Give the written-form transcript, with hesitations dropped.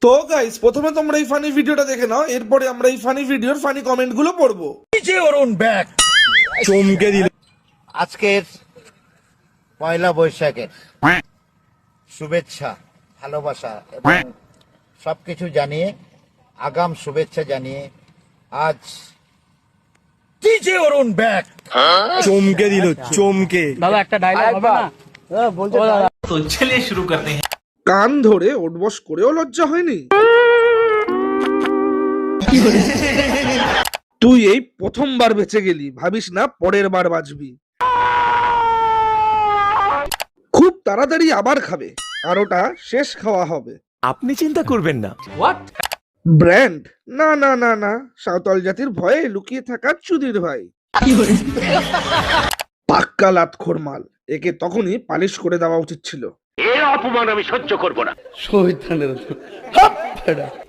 তো গাইস, প্রথমে তোমরা এই ফানি ভিডিওটা দেখে নাও, এরপরে আমরা এই ফানি ভিডিওর ফানি কমেন্ট গুলো পড়বো। চমকে দিল। আজকের পয়লা বৈশাখের শুভেচ্ছা, ভালোবাসা এবং সবকিছু জানিয়ে, আগাম শুভেচ্ছা জানিয়ে আজ ডিজে অরুণ ব্যাক। চমকে দিল, চমকে। দাদা একটা ডায়লগ হবে না? বলছে तो चलिए शुरू करते हैं। কান ধরে ওঠবস করেও লজ্জা হয়নি? তুই এই প্রথমবার বেঁচে গেলি, ভাবিস না পরের বার বাঁচবি। খুব তাড়াতাড়ি আবার খাবে, আর ওটা শেষ খাওয়া হবে। আপনি চিন্তা করবেন না। ব্র্যান্ড না না না না, সাঁওতাল জাতির ভয়ে লুকিয়ে থাকা চুদির ভাই। পাক্কা লাতখোর মাল, একে তখনই পালিশ করে দেওয়া উচিত ছিল। এর অপমান আমি সহ্য করব না।